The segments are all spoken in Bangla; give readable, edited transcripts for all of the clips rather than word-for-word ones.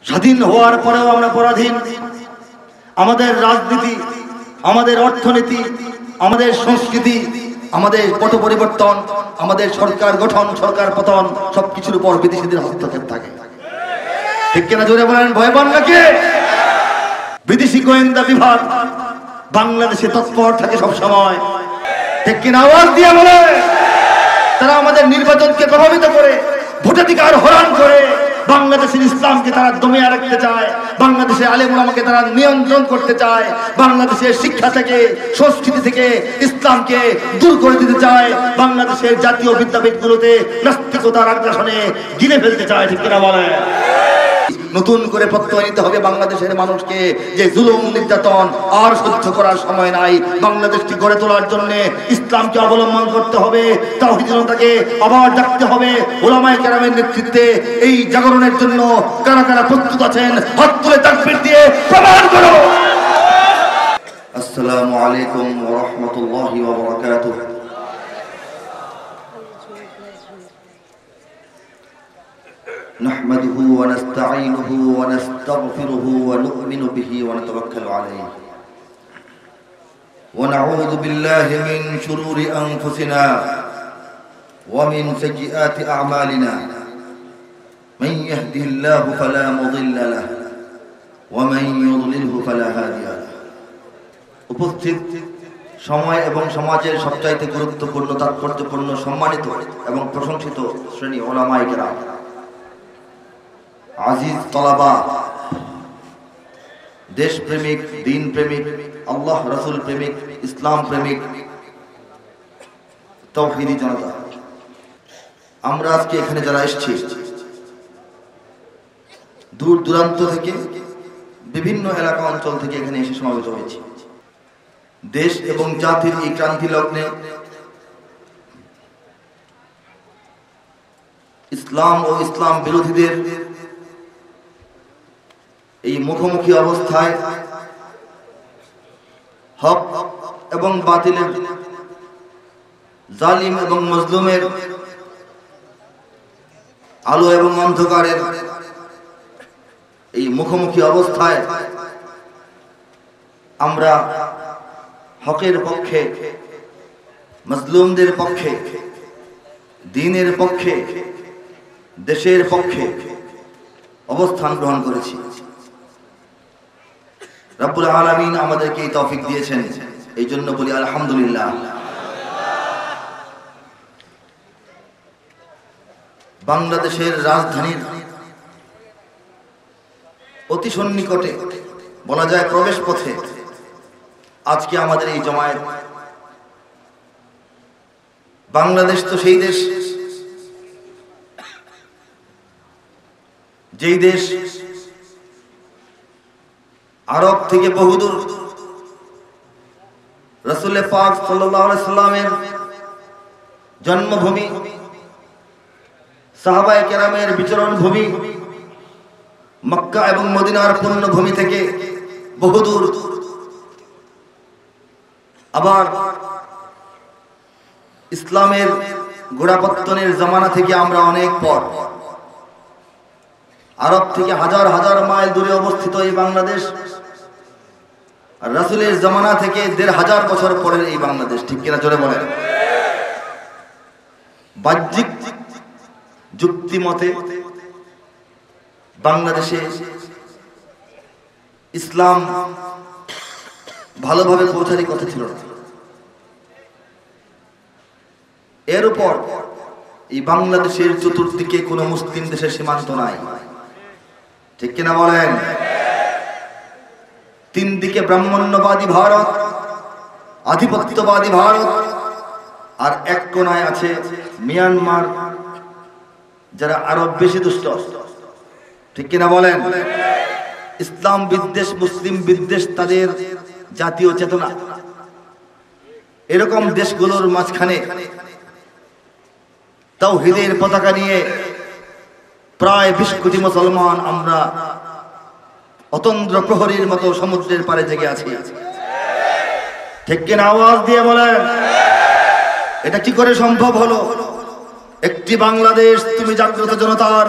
স্বাধীন হওয়ার পরেও আমরা পরাধীন। আমাদের রাজনীতি, আমাদের অর্থনীতি, আমাদের সংস্কৃতি, আমাদের পট পরিবর্তন, আমাদের সরকার গঠন, সরকার পতন সবকিছুর উপর বিদেশিদের হস্তক্ষেপ থাকে। ঠিক কিনা জোরে বলেন? ভয় পান নাকি? বিদেশি গোয়েন্দা বিভাগ বাংলাদেশে তৎপর থাকে সব সময়। ঠিক কিনা? আওয়াজ দিয়ে বলে। তারা আমাদের নির্বাচনকে প্রভাবিত করে, ভোটাধিকার হরণ করে বাংলাদেশের ইসলামকে তারা দমিয়ে রাখতে চায়, বাংলাদেশের আলেম ওলামাকে তারা নিয়ন্ত্রণ করতে চায়, বাংলাদেশের শিক্ষা থেকে, সংস্কৃতি থেকে ইসলামকে দূর করে দিতে চায়, বাংলাদেশের জাতীয় বিদ্যাপীঠগুলোতে নাস্তিকতার আগ্রাসনে গিলে ফেলতে চায়। ঠিক কিনা বলে? নতুন করে প্রত্যয় নিতে হবে বাংলাদেশের মানুষকে যে জুলুম নির্যাতন আর সহ্য করার সময় নাই। বাংলাদেশকে গড়ে তোলার জন্য ইসলামকে অবলম্বন করতে হবে, তাওহীদ জনতাকে আবার ডাকতে হবে। উলামায়ে কেরামের নেতৃত্বে এই জাগরণের জন্য কারা কারা প্রস্তুত আছেন হাত তুলে তাকবীর দিয়ে প্রমাণ করো। আসসালামু আলাইকুম ওয়া রাহমাতুল্লাহি ওয়া বারাকাতুহু। نحمده ونستعينه ونستغفره ونؤمن به ونتوكل عليه ونعوذ بالله من شرور أنفسنا ومن سيئات أعمالنا من يهده الله فلا مضل له ومن يضلله فلا هادي له। উপস্থিত সময় এবং সমাজের সবচাইতে গুরুত্বপূর্ণ, তাৎপর্যপূর্ণ, সম্মানিত এবং প্রশংসিত শ্রেণী উলামায়ে কেরাম, আজিজ তলাবা, দেশ প্রেমিক, দিন প্রেমিক, আল্লাহ রাসূল প্রেমিক, ইসলাম প্রেমিক, তাওহীদি জনতা, আমরা আজকে এখানে যারা এসেছি দূর দূরান্ত থেকে, বিভিন্ন এলাকা অঞ্চল থেকে এখানে এসে সমাবেত হয়েছি। দেশ এবং জাতির এই ক্রান্তি লগ্নে ইসলাম ও ইসলাম বিরোধীদের এই মুখোমুখি অবস্থায় হক এবং বাতিলের, জালিম এবং মজলুমের, আলো এবং অন্ধকারের এই মুখোমুখি অবস্থায় আমরা হকের পক্ষে, মজলুমদের পক্ষে, দ্বীনের পক্ষে, দেশের পক্ষে অবস্থান গ্রহণ করেছি। রব্বুল আলামিন আমাদেরকে এই তৌফিক দিয়েছেন, এই জন্য বলি আলহামদুলিল্লাহ। বাংলাদেশের রাজধানীর অতি সন্নিকটে, বলা যায় প্রবেশ পথে আজকে আমাদের এই জমায়েত। বাংলাদেশ তো সেই দেশ, যেই দেশ আরব থেকে বহুদূর রাসূল পাক সাল্লাল্লাহু আলাইহি সাল্লামের জন্মভূমি, সাহাবায়ে কেরামের বিচরণ ভূমি, মক্কা এবং মদিনার পুণ্যভূমি থেকে বহুদূর, আবার ইসলামের গোড়াপত্তনের জামানা থেকে আমরা অনেক পর, আরব থেকে হাজার হাজার মাইল দূরে অবস্থিত এই বাংলাদেশ, আর রাসূলের জামানা থেকে ১৫০০ বছর পরের এই বাংলাদেশ। ঠিক কিনা জোরে বলেন? বাহ্যিক যুক্তি মতে বাংলাদেশে ইসলাম ভালোভাবে পৌঁছারই কথা ছিল না। এর উপর এই বাংলাদেশের চতুর্দিকে কোনো মুসলিম দেশের সীমান্ত নাই। ঠিক কিনা বলেন? তিন দিকে ব্রাহ্মণ্যবাদী ভারত, আধিপত্যবাদী ভারত, আর এক কোনায় আছে মিয়ানমার, যারা আরব বেশি দুষ্ট। ঠিক কিনা বলেন? ইসলাম বিদ্বেষ, মুসলিম বিদ্বেষ তাদের জাতীয় চেতনা। এরকম দেশগুলোর মাঝখানে তাওহীদের পতাকা নিয়ে প্রায় ২০ কোটি মুসলমান আমরা অতন্দ্র প্রহরীর মতো সমুদ্রের পাড়ে জেগে আছি। ঠিক কিনা? আওয়াজ দিয়ে বলেন। এটা কি করে সম্ভব হলো? একটি বাংলাদেশ তুমি জাগ্রত জনতার,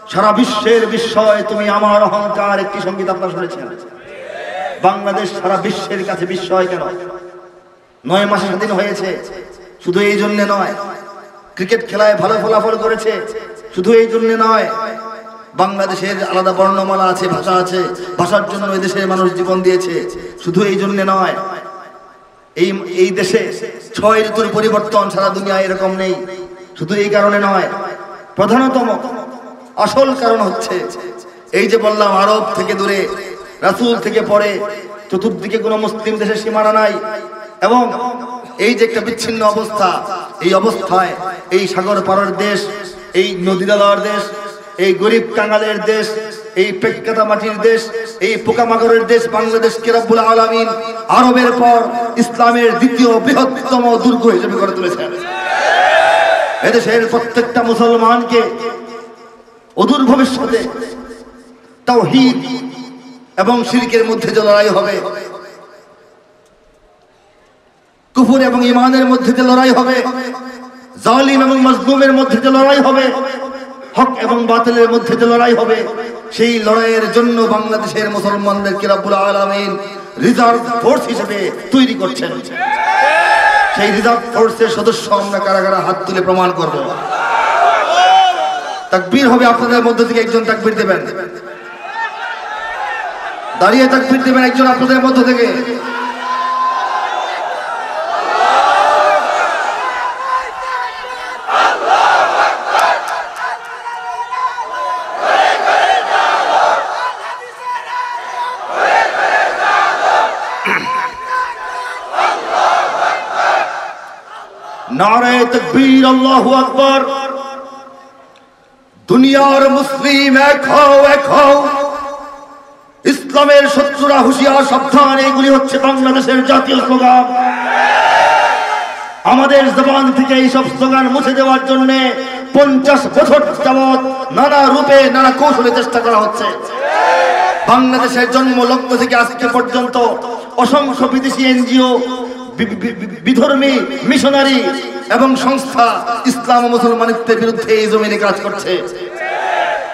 সারা বিশ্বের বিস্ময় তুমি আমার অহংকার একটি সঙ্গীত আপনারা শুনেছেন। বাংলাদেশ সারা বিশ্বের কাছে বিস্ময় কেন? 9 মাসে স্বাধীন হয়েছে, শুধু এই জন্য নয়। ক্রিকেট খেলায় ভালো ফলাফল করেছে, শুধু এই জন্য নয়। বাংলাদেশের আলাদা বর্ণমালা আছে, ভাষা আছে, ভাষার জন্য এই দেশের মানুষ জীবন দিয়েছে, শুধু এই জন্য নয়। এই দেশে 6 ঋতুর পরিবর্তন সারা দুনিয়ায় এরকম নেই, শুধু এই কারণে নয়। প্রধানতম আসল কারণ হচ্ছে এই যে বললাম, আরব থেকে দূরে, রাসূল থেকে পরে, চতুর্দিকে কোনো মুসলিম দেশের সীমানা নাই, এবং এই যে একটা বিচ্ছিন্ন অবস্থা, এই অবস্থায় এই সাগর পারের দেশ, এই নদী নালার দেশ, এই গরিব কাঙালের দেশ, এই পেটকাটা মাটির দেশ, এই পোকামাকড়ের দেশ বাংলাদেশকে রব্বুল আলামিন আরবের পর ইসলামের দ্বিতীয় বৃহত্তম দুর্গ হিসেবে গড়ে তুলেছেন। এদেশের প্রত্যেকটা মুসলমানকে অদূর ভবিষ্যতে তাওহীদ এবং শিরকের মধ্যে যে লড়াই হবে, কুফর এবং ঈমানের মধ্যে যে লড়াই হবে, জালিম এবং মাজলুমের মধ্যে যে লড়াই হবে, হক এবং বাতিলের মধ্যে যে লড়াই হবে, সেই লড়াইয়ের জন্য বাংলাদেশের মুসলমানদেরকে রব্বুল আলামিন রিজার্ভ ফোর্স হিসেবে তৈরি করছেন। সেই রিজার্ভ ফোর্সের সদস্য আমরা কারা কারা হাত তুলে প্রমাণ করব। তাকবীর হবে আপনাদের মধ্যে থেকে একজন তাকবীর দেবেন, দাঁড়িয়ে তাকবীর দেবেন একজন আপনাদের মধ্যে থেকে। নারে তাকবীর, আল্লাহু আকবার। দুনিয়ার মুসলিম এক হও, এক হও। ইসলামের শত্রুরা হুঁশিয়ার, সাবধান। এগুলি হচ্ছে বাংলাদেশের জাতীয় স্লোগান। আমাদের জবান থেকে এই সব স্লোগান মুছে দেওয়ার জন্য 50 বছর যাবৎ নানা রূপে নানা কৌশলে চেষ্টা করা হচ্ছে। বাংলাদেশের জন্ম লগ্ন থেকে আজকে পর্যন্ত অসংখ্য বিদেশি এনজিও, বিধর্মী মিশনারি এবং সংস্থা ইসলাম ও মুসলমানিত্বের বিরুদ্ধে এই জমিনে কাজ করছে।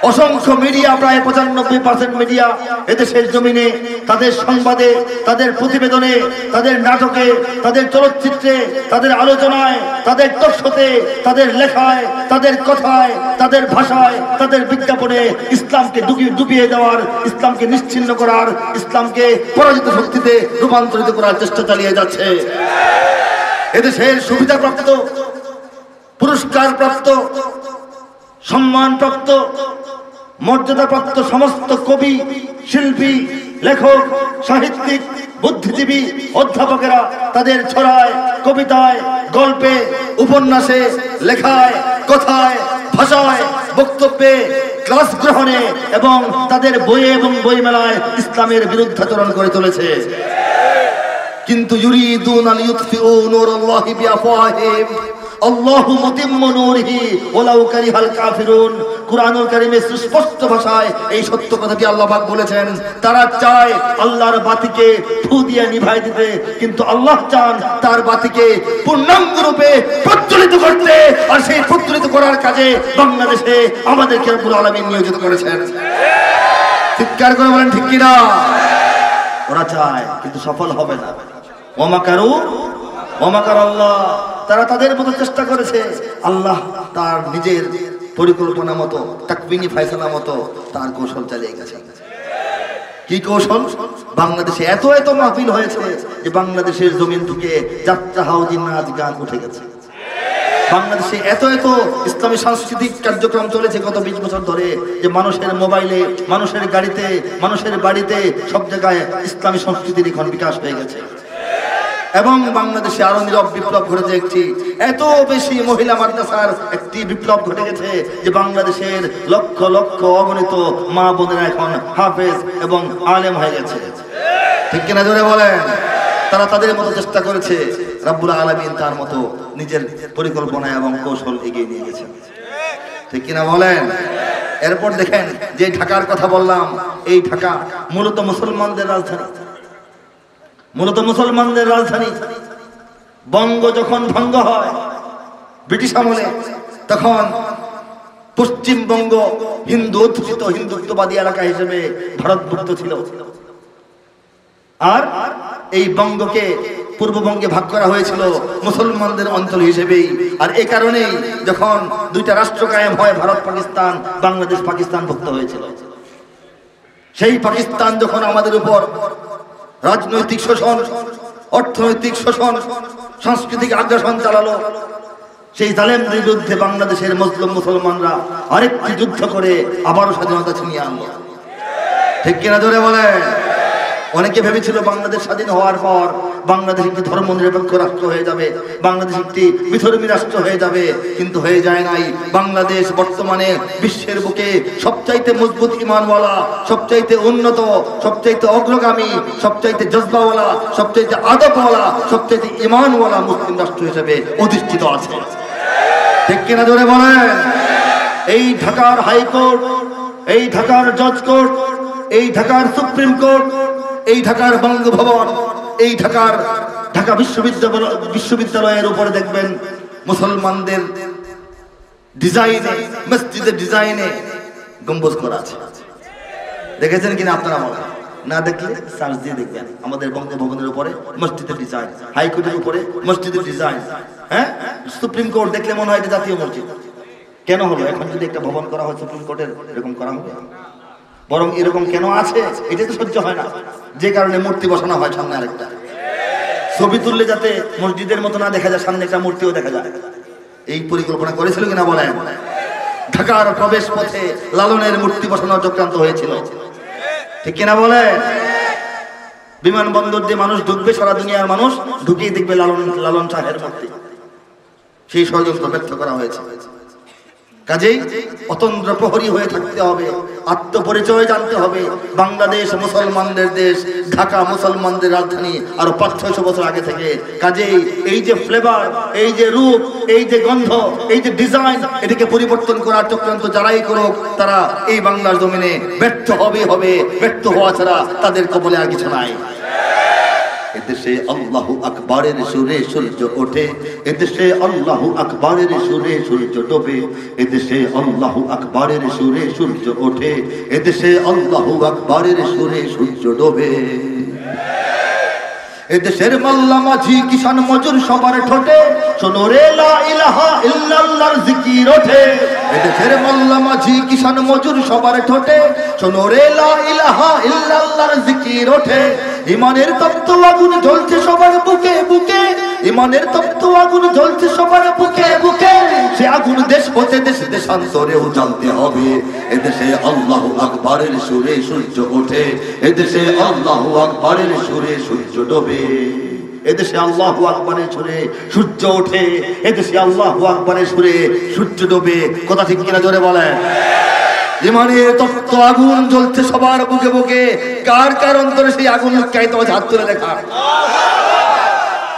অসংখ্য মিডিয়া, প্রায় 95% মিডিয়া এদেশের জমিনে তাদের সংবাদে, তাদের প্রতিবেদনে, তাদের নাটকে, তাদের চলচ্চিত্রে, তাদের আলোচনায়, তাদের টকশোতে, তাদের লেখায়, তাদের কথায়, তাদের ভাষায়, তাদের বিজ্ঞাপনে ইসলামকে ডুবিয়ে দেওয়ার, ইসলামকে নিশ্চিহ্ন করার, ইসলামকে পরাজিত শক্তিতে রূপান্তরিত করার চেষ্টা চালিয়ে যাচ্ছে। এদেশের সুবিধাপ্রাপ্ত, পুরস্কারপ্রাপ্ত, সম্মানপ্রাপ্ত, মর্যাদাপ্রাপ্ত সমস্ত কবি, শিল্পী, লেখক, সাহিত্যিক, বুদ্ধিজীবী, অধ্যাপকেরা তাদের ছড়ায়, কবিতায়, গল্পে, উপন্যাসে, লেখায়, কথায়, ভাষায়, বক্তব্যে, ক্লাস গ্রহণে এবং তাদের বইয়ে এবং বইমেলায় ইসলামের বিরুদ্ধাচরণ করে চলেছে। কিন্তু ইউরিদুনা লিইউতফিউ নূরাল্লাহি বিআফওয়াহিহিম আল্লাহু মুতিম্মু নূরিহি ওয়ালাউ কারিহাল কাফিরুন। কুরআনুল কারীমে সুস্পষ্ট ভাষায় এই সত্য কথাটি আল্লাহ পাক বলেছেন। তারা চায় আল্লাহর বাতিকে ফু দিয়ে নিভাই দিতে, কিন্তু আল্লাহ চান তার বাতিকে পূর্ণাঙ্গ রূপে প্রজ্বলিত করতে। আর সেই প্রজ্বলিত করার কাজে বাংলাদেশে আমাদেরকে রব্বুল আলামিন নিয়োজিত করেছেন। চিৎকার করে বলেন ঠিক কিনা? ওরা চায় কিন্তু সফল হবে না। ওয়ামাকারু ওয়ামাকার আল্লাহ, তারা তাদের মতো চেষ্টা করেছে, আল্লাহ তার নিজের পরিকল্পনা মতো, তাকবিনী ফায়সালা মতো তার কৌশল চালিয়ে গেছে। কি কৌশল? বাংলাদেশে এত এত মাহফিল হয়েছে যে বাংলাদেশের জমিন থেকে যাত্রা, হাউজিং, নাচ, গান উঠে গেছে। বাংলাদেশে এত এত ইসলামী সাংস্কৃতিক কার্যক্রম চলেছে গত 20 বছর ধরে যে মানুষের মোবাইলে, মানুষের গাড়িতে, মানুষের বাড়িতে সব জায়গায় ইসলামী সংস্কৃতির এখন বিকাশ হয়ে গেছে। এবং বাংলাদেশে আরো নীরব বিপ্লব ঘটেছে একটি, এত বেশি মহিলা মাদ্রাসার একটি বিপ্লব ঘটে গেছে যে বাংলাদেশের লক্ষ লক্ষ অগণিত মা বোনেরা এখন হাফেজ এবং আলেম হয়ে গেছে। ঠিক কিনা জোরে বলেন? তারা তাদের মতো চেষ্টা করেছে, রব্বুল আলামিন তার মতো নিজের পরিকল্পনা এবং কৌশল এগিয়ে নিয়ে গেছেন। ঠিক কিনা বলেন? এরপর দেখেন যে ঢাকার কথা বললাম, এই ঢাকা মূলত মুসলমানদের রাজধানী। মূলত মুসলমানদের রাজধানী। বঙ্গ যখন ভঙ্গ হয় ব্রিটিশ আমলে, তখন পশ্চিমবঙ্গ হিন্দু অধ্যুষিত হিন্দুত্ববাদী এলাকা হিসেবে ভারতভুক্ত ছিল। আর এই বঙ্গকে পূর্ববঙ্গে ভাগ করা হয়েছিল মুসলমানদের অঞ্চল হিসেবেই। আর এই কারণেই যখন দুইটা রাষ্ট্র কায়েম হয়, ভারত পাকিস্তান, বাংলাদেশ পাকিস্তান ভুক্ত হয়েছিল। সেই পাকিস্তান যখন আমাদের উপর রাজনৈতিক শোষণ, অর্থনৈতিক শোষণ, সাংস্কৃতিক আগ্রাসন চালালো, সেই জালেমদের বিরুদ্ধে বাংলাদেশের মুসলিম মুসলমানরা আরেকটি যুদ্ধ করে আবারও স্বাধীনতা ছিনিয়ে আনলো। ঠিক কিনা জোরে বলে? অনেকে ভেবেছিল বাংলাদেশ স্বাধীন হওয়ার পর বাংলাদেশ একটি ধর্মনিরপেক্ষ রাষ্ট্র হয়ে যাবে, বাংলাদেশ একটি বিধর্মী রাষ্ট্র হয়ে যাবে, কিন্তু হয়ে যায় নাই। বাংলাদেশ বর্তমানে বিশ্বের বুকে সবচাইতে মজবুত ঈমানওয়ালা, সবচাইতে উন্নত, সবচাইতে অগ্রগামী, সবচাইতে জজবাওয়ালা, সবচাইতে আদবওয়ালা, সবচাইতে ঈমানওয়ালা মুসলিম রাষ্ট্র হিসেবে অধিষ্ঠিত আছে। ঠিক কিনা জোরে বলেন? এই ঢাকার হাইকোর্ট, এই ঢাকার জজ কোর্ট, এই ঢাকার সুপ্রিম কোর্ট, এই ঢাকার বঙ্গভবন, এই ঢাকা বিশ্ববিদ্যালয়ের উপরে দেখবেন মুসলমানদের ডিজাইনে, মসজিদের ডিজাইনে গম্বুজ করা আছে। দেখেছেন কিনা আপনারা? না দেখলে সার্চ দিয়ে দেখবেন। আমাদের বঙ্গভবনের উপরে মসজিদের ডিজাইন, হাইকোর্টের উপরে মসজিদের ডিজাইন। হ্যাঁ, সুপ্রিম কোর্ট দেখলে মনে হয় জাতীয় মসজিদ। কেন হলো? এখন যদি একটা ভবন করা হয় সুপ্রিম কোর্টের, এরকম করা হবে? বরং এরকম কেন আছে এটা তো সহ্য হয় না, যে কারণে মূর্তি বসানো হয় সামনে আরেকটা। ছবি তুললে যাতে মসজিদের মতো না দেখা যায়, সামনে একটা মূর্তিও দেখা যায়। এই পরিকল্পনা করেছিল কিনা বলেন? ঢাকার প্রবেশ পথে লালনের মূর্তি বসানোর চক্রান্ত হয়েছিল। ঠিক কিনা বলে? বিমানবন্দর দিয়ে মানুষ ঢুকবে, সারা দুনিয়ার মানুষ ঢুকিয়ে দেখবে লালন শাহের মূর্তি। সেই ষড়যন্ত্র ব্যর্থ করা হয়েছে। কাজেই অতন্দ্র প্রহরী হয়ে থাকতে হবে, আত্মপরিচয় জানতে হবে। বাংলাদেশ মুসলমানদের দেশ, ঢাকা মুসলমানদের রাজধানী আরো 500-600 বছর আগে থেকে। কাজেই এই যে ফ্লেভার, এই যে রূপ, এই যে গন্ধ, এই যে ডিজাইন, এটাকে পরিবর্তন করার চক্রান্ত যারাই করুক, তারা এই বাংলার জমিনে ব্যর্থ হবে। ব্যর্থ হওয়া ছাড়া তাদের কবলে আর কিছু নাই। এদেশে আল্লাহু আকবারের সুরে সূর্য ওঠে, এদেশে আল্লাহু আকবারের সুরে সূর্য ডোবে, এদেশে আল্লাহু আকবারের সুরে সূর্য ওঠে, এদেশে আল্লাহু আকবারের সুরে সূর্য ডোবে। এদেশের মোল্লা মাঝি কিষান মজুর সবার ঠোঁটে শোনো রে লা ইলাহা ইল্লাল্লাহর জিকির ওঠে। এদেশের মোল্লা মাঝি কিষান মজুর সবার ঠোঁটে শোনো রে লা ইলাহা ইল্লাল্লাহর জিকির ওঠে। ইমানের তপ্ত আগুন জ্বলছে সবার বুকে বুকে, ইমানের তপ্ত আগুন জ্বলছে সবার বুকে বুকে। সে আগুন দেশ হতে দেশ দেশান্তরেও জ্বলতে হবে। এদেশে আল্লাহু আকবারের সুরে সূর্য ওঠে, এদেশে আল্লাহু আকবারের সুরে সূর্য ডোবে। এদেশে আল্লাহু আকবারের সুরে সূর্য ওঠে, এদেশে আল্লাহু আকবারের সুরে সূর্য ডোবে। কথা ঠিক কিনা জোরে বলেন? ইমানের তপ্ত আগুন জ্বলছে সবার বুকে বুকে। কার কার অন্তরে সেই আগুন লুকায়িত আছে? হাত তুলে দেখা।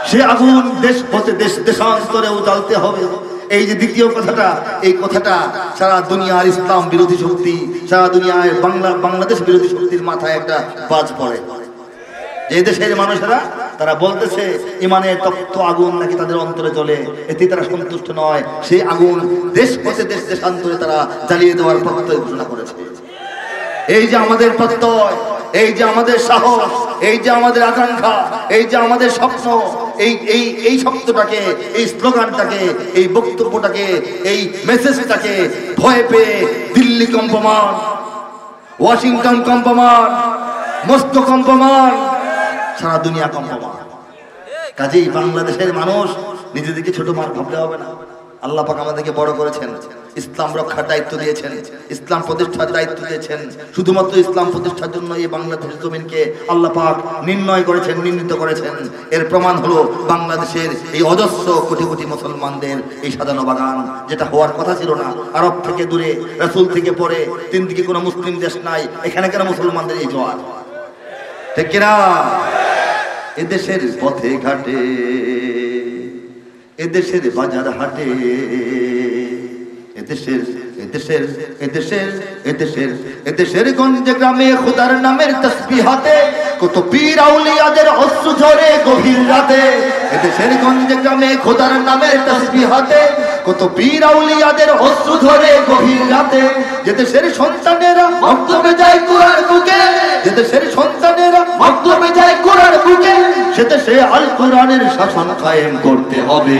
সে আগুন দেশ হতে দেশ দেশান্তরেও জ্বলতে হবে। এই যে দ্বিতীয় কথাটা, এই কথাটা সারা দুনিয়ার ইসলাম বিরোধী শক্তি, সারা দুনিয়ায় বাংলাদেশ বিরোধী শক্তির মাথায় একটা বাজ পড়ে। যে দেশের মানুষেরা তারা বলতেছে ইমানের তপ্ত আগুন নাকি তাদের অন্তরে জ্বলে, এতে তারা সন্তুষ্ট নয়। সেই আগুন দেশ হতে দেশ দেশান্তরে তারা জ্বালিয়ে দেওয়ার প্রত্যয় ঘোষণা করেছে। এই যে আমাদের প্রত্যয়, এই যে আমাদের সাহস, এই যে আমাদের আকাঙ্ক্ষা, এই যে আমাদের স্বপ্ন, এই শব্দটাকে, এই স্লোগানটাকে, এই বক্তব্যটাকে, এই মেসেজটাকে ভয় পেয়ে দিল্লি কম্পমান, ওয়াশিংটন কম্পমান, মস্কো কম্পমান, সারা দুনিয়া কম্পমান। কাজেই বাংলাদেশের মানুষ নিজেদেরকে ছোট ভাবলে হবে না। আল্লাহ পাক আমাদেরকে বড় করেছেন, ইসলাম রক্ষার দায়িত্ব দিয়েছেন, ইসলাম প্রতিষ্ঠার দায়িত্ব দিয়েছেন। শুধুমাত্র ইসলাম প্রতিষ্ঠার জন্য এই বাংলাদেশের জমিনকে আল্লাহ পাক নির্ণয় করেছেন, নির্ণীত করেছেন। এর প্রমাণ হলো বাংলাদেশের এই অজস্র কোটি কোটি মুসলমানদের এই সাজানো বাগান, যেটা হওয়ার কথা ছিল না। আরব থেকে দূরে, রাসূল থেকে পরে, তিন দিকে কোনো মুসলিম দেশ নাই, এখানে কেন মুসলমানদের এই জোয়ার? ঠিক কিনা? এদেশের পথে ঘাটে, এদেশের বাজার হাটে, এদেশের গঞ্জে গ্রামে খোদার নামের তাসবিহাতে কত পীর আউলিয়াদের অশ্রু ঝরে গভীর রাতে, এদেশের গঞ্জে গ্রামে খোদার নামের তাসবিহ হাতে, কত পীর আউলিয়াদের অশ্রু ঝরে গভীর রাতে, যে দেশের সন্তানেরা মক্তবে যায় কোরআন বুকে, যে দেশের সন্তানেরা মক্তবে যায় কোরআন বুকে, সে দেশে আল কোরআনের শাসন কায়েম করতে হবে।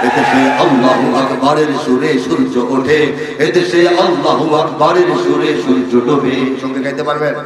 এদেশে আল্লাহু আকবারের সুরে সূর্য ওঠে, এদেশে আল্লাহু আকবারের সুরে সূর্য ডোবে। সঙ্গে গাইতে পারবেন?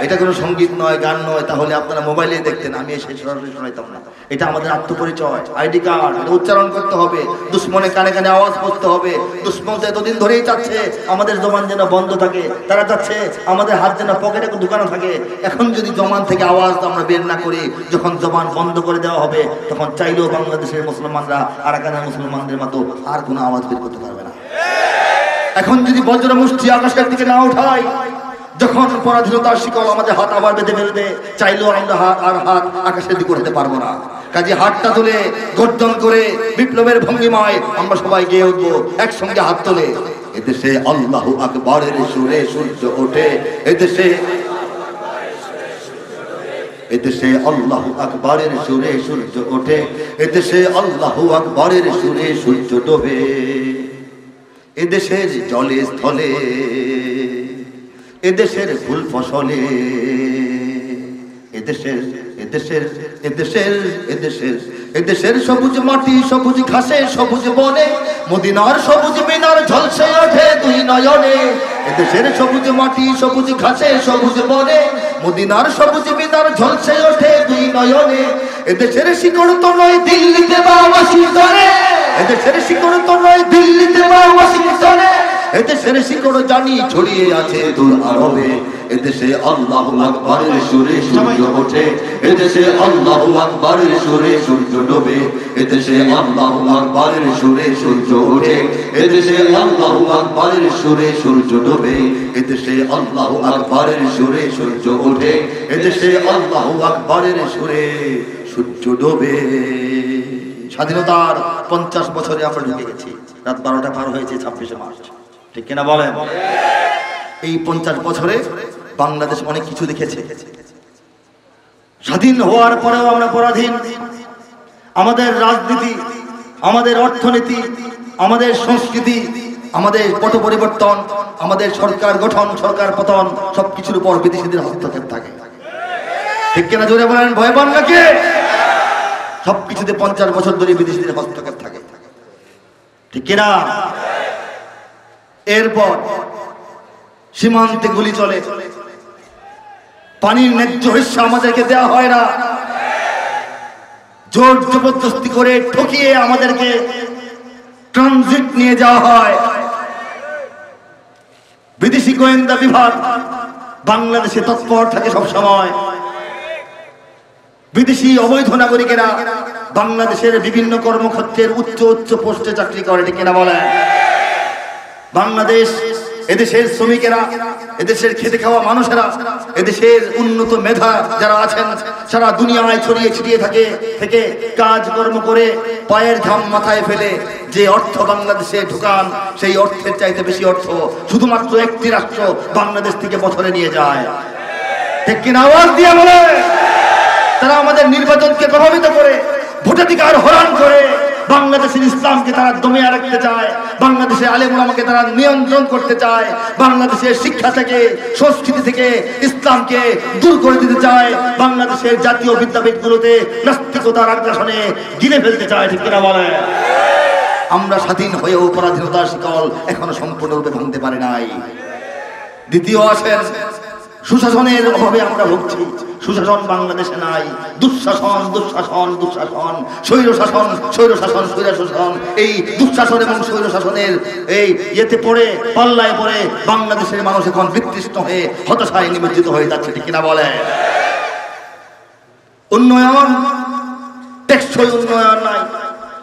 এটা কোনো সঙ্গীত নয়, গান নয়, তাহলে আপনারা মোবাইলে দেখতেন, আমি এসে সরাসরি শোনাইতাম না। এটা আমাদের আত্মপরিচয়, আইডি কার্ড, এটা উচ্চারণ করতে হবে, দুশ্মনে কানে কানে আওয়াজ করতে হবে। দুশ্মন তো এতদিন ধরেই চাচ্ছে আমাদের জবান যেন বন্ধ থাকে, তারা চাচ্ছে আমাদের হাত যেন পকেটে ঢুকানো থাকে। এখন যদি জবান থেকে আওয়াজ আমরা বের না করি, যখন জবান বন্ধ করে দেওয়া হবে, তখন চাইলেও বাংলাদেশের মুসলমানরা আরাকানের মুসলমানদের মতো আর কোনো আওয়াজ বের করতে পারবে না। এখন যদি বজ্র মুষ্টি আকাশের দিকে না উঠাই, যখন পরাধীনতার শিকল আমাদের হাত আবার বেঁধে ফেলবে, চাইলেও আমরা হাত আকাশের দিকে উঠাতে পারবো না। কাজে হাতটা তুলে গর্জন করে বিপ্লবের ভঙ্গিমায় আমরা সবাই গিয়ে উঠবো একসঙ্গে হাত তোলে। এদেশে আল্লাহু আকবারের সুরে সূর্য ওঠে, এদেশে এদেশে আল্লাহু আকবারের সুরে সূর্য ওঠে, এদেশে আল্লাহু আকবারের সুরে সূর্য ডোবে। এদেশের জলে স্থলে, এদেশের ফুল ফসলে, এদেশের এদেশের এদেশের এদেশের এদেশের সবুজ মাটি সবুজ ঘাসে সবুজ বনে, মদিনার সবুজ মিনার ঝলসে ওঠে দুই নয়নে। এদেশের সবুজ মাটি সবুজ ঘাসে সবুজ বনে, মদিনার সবুজ মিনার ঝলসে ওঠে দুই নয়নে। এদেশের শিকড় তো নয় দিল্লিতে বা ওয়াশিংটনে, এদেশের শিকড় তো নয় দিল্লিতে বা ওয়াশিংটনে, এদেশের শিকড় জানি ছড়িয়ে আছে দূর আরবে। এদেশে আল্লাহু আকবারের সুরে সূর্য ওঠে, এদেশে আল্লাহু আকবারের সুরে সূর্য ডোবে। এদেশে আল্লাহু আকবারের সুরে সূর্য ওঠে, এদেশে আল্লাহু আকবারের সুরে সূর্য ডোবে। এদেশে আল্লাহু আকবারের সুরে সূর্য ওঠে, এদেশে আল্লাহু আকবারের সুরে সূর্য ডোবে। স্বাধীনতার 50 বছরে আমরা ঢুকে গেছি, রাত 12টা পার হয়েছে 26শে মার্চ, ঠিক কিনা বলেন? এই 50 বছরে বাংলাদেশ অনেক কিছু দেখেছে। স্বাধীন হওয়ার পরেও আমরা পরাধীন। আমাদের রাজনীতি, আমাদের অর্থনীতি, আমাদের সংস্কৃতি, আমাদের পট পরিবর্তন, আমাদের সরকার গঠন, সরকার পতন, সবকিছুর উপর বিদেশিদের হস্তক্ষেপ থাকে, ঠিক কিনা? জোরে বলেন, ভয় পান নাকি? সবকিছুতে 50 বছর ধরে বিদেশিদের হস্তক্ষেপ থাকে, ঠিক কিনা? এরপর সীমান্তে গুলি চলে, পানির ন্যায্য হিস্সা আমাদেরকে দেওয়া হয় না, জোর জবরদস্তি করে ঠকিয়ে আমাদেরকে ট্রানজিট নিয়ে যাওয়া হয়। বিদেশি গোয়েন্দা বিভাগ বাংলাদেশে তৎপর থাকে সবসময়। বিদেশি অবৈধ নাগরিকেরা বাংলাদেশের বিভিন্ন কর্মক্ষেত্রের উচ্চ উচ্চ পোস্টে চাকরি করে, ঠিক কিনা বলেন? বাংলাদেশ, এদেশের শ্রমিকেরা, এদেশের খেতে খাওয়া মানুষেরা, এদেশের উন্নত মেধা যারা আছেন, সারা দুনিয়ায় ছড়িয়ে ছিটিয়ে থেকে কাজকর্ম করে পায়ের ঘাম মাথায় ফেলে যে অর্থ বাংলাদেশে ঢুকান, সেই অর্থের চাইতে বেশি অর্থ শুধুমাত্র একটি রাষ্ট্র বাংলাদেশ থেকে বছরে নিয়ে যায়, ঠিক কিনা? আওয়াজ দিয়ে বলে। তারা আমাদের নির্বাচনকে প্রভাবিত করে, ভোটাধিকার হরণ করে বাংলাদেশের ইসলামকে তারা দমিয়ে রাখতে চায়, বাংলাদেশের আলেম ওলামাকে তারা নিয়ন্ত্রণ করতে চায়, বাংলাদেশের শিক্ষা থেকে, সংস্কৃতি থেকে ইসলামকে দূর করে দিতে চায়, বাংলাদেশের জাতীয় বিদ্যাপীঠগুলোতে নাস্তিকতার আগ্রাসনে গিলে ফেলতে চায়, ঠিক কিনা বলে? আমরা স্বাধীন হয়েও পরাধীনতার শিকল এখনো সম্পূর্ণরূপে ভাঙতে পারি নাই। দ্বিতীয় আসেন, সুশাসনের অভাবে আমরা ভুগছি। সুশাসন বাংলাদেশে নাই, দুঃশাসন দুঃশাসন দুঃশাসন, স্বৈরশাসন স্বৈরশাসন স্বৈরশাসন। এই দুঃশাসন এবং স্বৈরশাসনের এই ইয়েতে পড়ে, পাল্লায় পড়ে বাংলাদেশের মানুষ এখন বিতৃষ্ণ হয়ে হতাশায় নিমজ্জিত হয়ে যাচ্ছে, ঠিক কিনা বলে? উন্নয়ন, টেকসই উন্নয়ন নাই,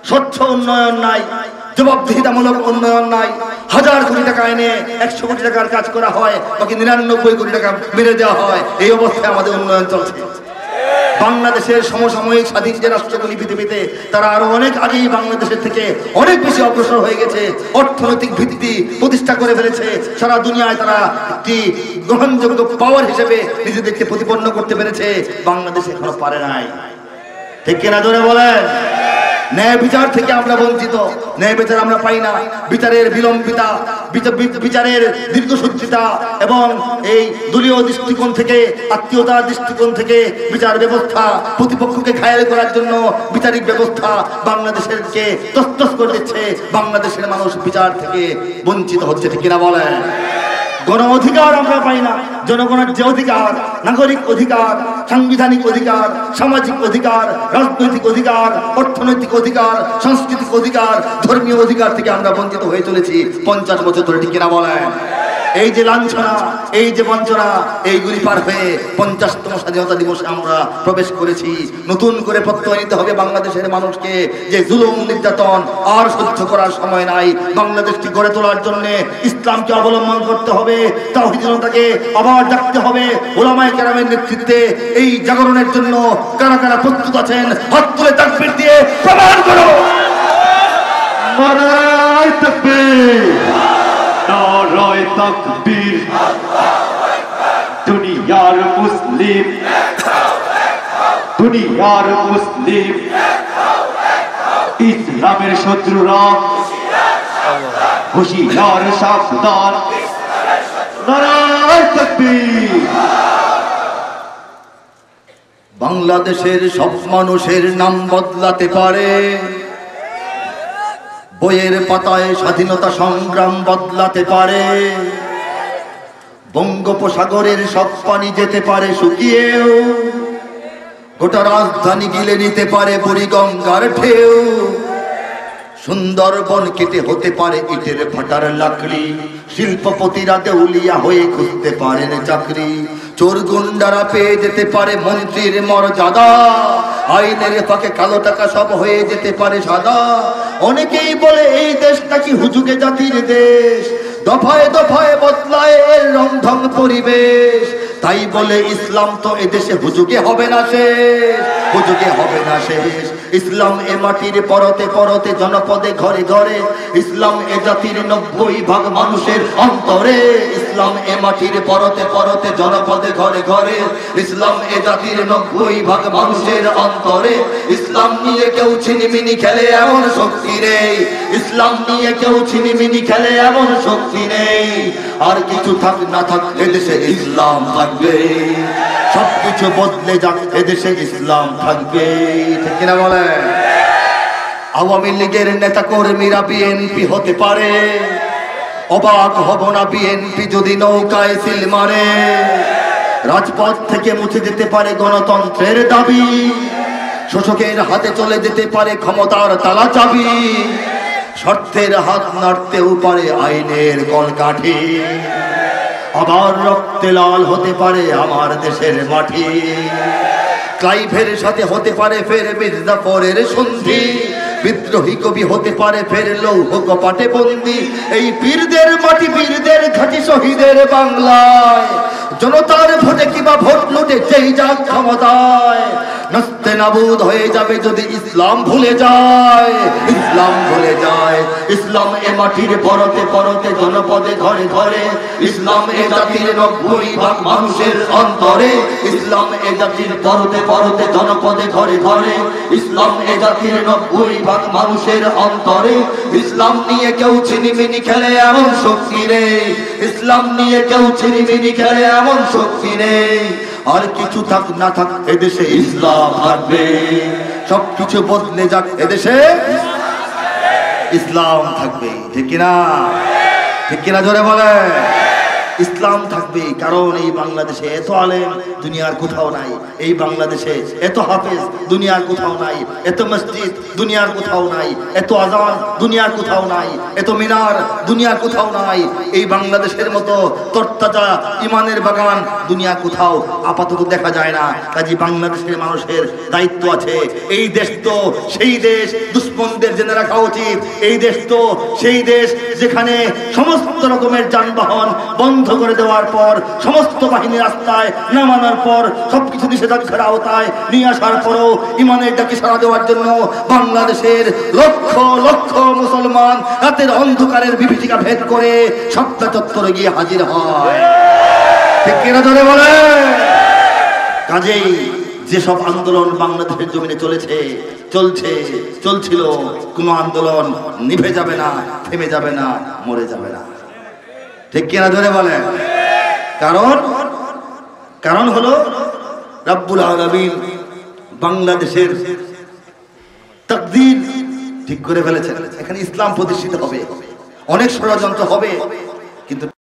স্বচ্ছ উন্নয়ন নাই, জবাবদিহিতামূলক উন্নয়ন নাই। 1000 কোটি টাকা এনে 100 কোটি টাকার কাজ করা হয়, বাকি 99 কোটি টাকা মেরে দেওয়া হয়। এই অবস্থায় আমাদের উন্নয়ন চলছে। বাংলাদেশের সমসাময়িক স্বাধীন যে রাষ্ট্রগুলি পৃথিবীতে তারা আরো অনেক আগেই বাংলাদেশের থেকে অনেক বেশি অগ্রসর হয়ে গেছে, অর্থনৈতিক ভিত্তি প্রতিষ্ঠা করে ফেলেছে। সারা দুনিয়ায় তারা একটি গ্রহণযোগ্য পাওয়ার হিসেবে নিজেদেরকে প্রতিপন্ন করতে পেরেছে। বাংলাদেশ এখনো পারে নাই। ঠিক কিনা জোরে বলেন? ন্যায় বিচার থেকে আমরা বঞ্চিত, ন্যায় বিচার আমরা পাই না। বিচারের বিলম্বিতা, বিচারের দীর্ঘসূত্রিতা এবং এই দলীয় দৃষ্টিকোণ থেকে, আত্মীয়তার দৃষ্টিকোণ থেকে বিচার ব্যবস্থা, প্রতিপক্ষকে ঘায়েল করার জন্য বিচারিক ব্যবস্থা বাংলাদেশেরকে তছনছ করে দিচ্ছে। বাংলাদেশের মানুষ বিচার থেকে বঞ্চিত হচ্ছে। ঠিক কিনা বলেন? গণ অধিকার আমরা পাই না। জনগণের যে অধিকার, নাগরিক অধিকার, সাংবিধানিক অধিকার, সামাজিক অধিকার, রাজনৈতিক অধিকার, অর্থনৈতিক অধিকার, সাংস্কৃতিক অধিকার, ধর্মীয় অধিকার থেকে আমরা বঞ্চিত হয়ে চলেছি 50 বছর ধরে। ঠিক কিনা বলেন? এই যে লাঞ্ছনা, এই যে বঞ্চনা, এইগুলি পার হয়ে 50তম স্বাধীনতা দিবসে আমরা প্রবেশ করেছি। নতুন করে প্রত্যয় নিতে হবে বাংলাদেশের মানুষকে যে জুলুম নির্যাতন আর সহ্য করার সময় নাই। বাংলাদেশটি গড়ে তোলার জন্য ইসলামকে অবলম্বন করতে হবে, তাওহীদ জনতাকে আবার ডাকতে হবে। উলামায়ে কেরামের নেতৃত্বে এই জাগরণের জন্য কারা কারা প্রস্তুত আছেন? হাত তুলে তাকবীর দিয়ে প্রমাণ করো। নারায়ে তাকবীর, নারায়ে তাকবীর। দুনিয়ার মুসলিম, দুনিয়ার মুসলিম, ইসলামের শত্রুরা হুঁশিয়ার সাবধান। নারায়ে তাকবীর। বাংলাদেশের সব মানুষের নাম বদলাতে পারে, বইয়ের পাতায় স্বাধীনতা সংগ্রাম বদলাতে পারে, বঙ্গোপসাগরের সব পানি যেতে পারে শুকিয়েও, গোটা রাজধানী গিলে নিতে পারে বুড়িগঙ্গার ঢেউ, সুন্দরবন কেটে হতে পারে ইটের ভাটার লাকড়ি, শিল্পপতিরা দেউলিয়া হয়ে খুঁজতে পারেন চাকরি, চোর গুন্ডারা পেয়ে যেতে পারে মন্ত্রীর মর্যাদা, আইনের ফাঁকে কালো টাকা সব হয়ে যেতে পারে সাদা। অনেকেই বলে এই দেশ নাকি হুজুগে জাতির দেশ, দফায় দফায় বদলায় এর রংঢং পরিবেশ। তাই বলে ইসলাম তো এদেশে হুজুগে হবে না শেষ, হুজুগে হবে না শেষ। ইসলাম এ মাটির পরতে পরতে জনপদে ঘরে ঘরে, ইসলাম এ জাতির 90% মানুষের অন্তরে। ইসলাম এ মাটির পরতে পরতে জনপদে ঘরে ঘরে, ইসলাম এ জাতির 90% মানুষের অন্তরে। ইসলাম নিয়ে কেউ ছিনিমিনি খেলে এমন শক্তি নেই, ইসলাম নিয়ে কেউ ছিনিমিনি খেলে এমন শক্তি নেই। আর কিছু থাক না থাক এদেশে ইসলাম থাকবে, সবকিছু বদলে যাক এদেশে ইসলাম থাকবে। ঠিক কিনা বলেন? আওয়ামী লীগের নেতা কর্মীরা বিএনপি হতে পারে, অবাক হব না বিএনপি যদি নৌকায় সিল মারে। রাজপথ থেকে মুছে যেতে পারে গণতন্ত্রের দাবি, শোষকের হাতে চলে যেতে পারে ক্ষমতার তালা চাবি, স্বার্থের হাত নাড়তেও পারে আইনের কলকাঠি। আবার রক্তে লাল হতে পারে আমার দেশের মাটি, ক্লাইভের সাথে হতে পারে ফের মির্জাফরের সন্ধি, বিদ্রোহী কবি হতে পারে ফের লৌহ কপাটে বন্দি। এই বীরদের মাটি, বীরদের ঘাঁটি, শহীদের বাংলায় জনতার ভোটে কিবা ভোট লুটে যেই যাক ক্ষমতায়, নস্তে নাবুদ হয়ে যাবে যদি ইসলাম ভুলে যায়, ইসলাম ভুলে যায়। ইসলাম এ মাটির পরতে পরতে জনপদে ঘরে ঘরে, ইসলাম এ জাতির 90% মানুষের অন্তরে। ইসলাম এ জাতির পরতে পরতে জনপদে ঘরে ঘরে, ইসলাম এ জাতির 90% মানুষের অন্তরে। ইসলাম নিয়ে কেউ ছিনিমিনি খেলে এমন শক্তি নেই, ইসলাম নিয়ে কেউ ছিনিমিনি খেলে এমন শক্তি নেই। আর কিছু থাক না থাক এদেশে ইসলাম থাকবে, সবকিছু বদলে যাক এদেশে ইসলাম থাকবে। ঠিক কিনা? ঠিক কিনা জোরে বলে? ইসলাম থাকবে, কারণ এই বাংলাদেশে এত আলেম দুনিয়ার কোথাও নাই, এই বাংলাদেশে এত হাফেজ দুনিয়ার কোথাও নাই, এত মসজিদ দুনিয়ার কোথাও নাই, এত আজান দুনিয়ার কোথাও নাই, এত মিনার দুনিয়ার কোথাও নাই। এই বাংলাদেশের মতো তরতাজা ইমানের বাগান দুনিয়ার কোথাও আপাতত দেখা যায় না। কাজে বাংলাদেশের মানুষের দায়িত্ব আছে। এই দেশ তো সেই দেশ দুশ্মনদের জেনে রাখা উচিত। এই দেশ তো সেই দেশ যেখানে সমস্ত রকমের যানবাহন বন্ধ বন্ধ করে দেওয়ার পর, সমস্ত বাহিনী রাস্তায় নামানোর পর, সবকিছু নিষেধাজ্ঞার আওতায় নিয়ে আসার পরও ইমানের ডাকে সাড়া দেওয়ার জন্য বাংলাদেশের লক্ষ লক্ষ মুসলমান রাতের অন্ধকারের বিভীষিকা ভেদ করে শাপলা চত্বরে গিয়ে হাজির হয়। ঠিক কিনা ধরে বলে? কাজেই যেসব আন্দোলন বাংলাদেশের জমিনে চলছিল, কোনো আন্দোলন নিভে যাবে না, থেমে যাবে না, মরে যাবে না। ঠিক কিনা ধরে বলেন? কারণ হলো রব্বুল আলামিন বাংলাদেশের তাকদীর ঠিক করে ফেলেছেন। এখানে ইসলাম প্রতিষ্ঠিত হবে, অনেক ষড়যন্ত্র হবে, কিন্তু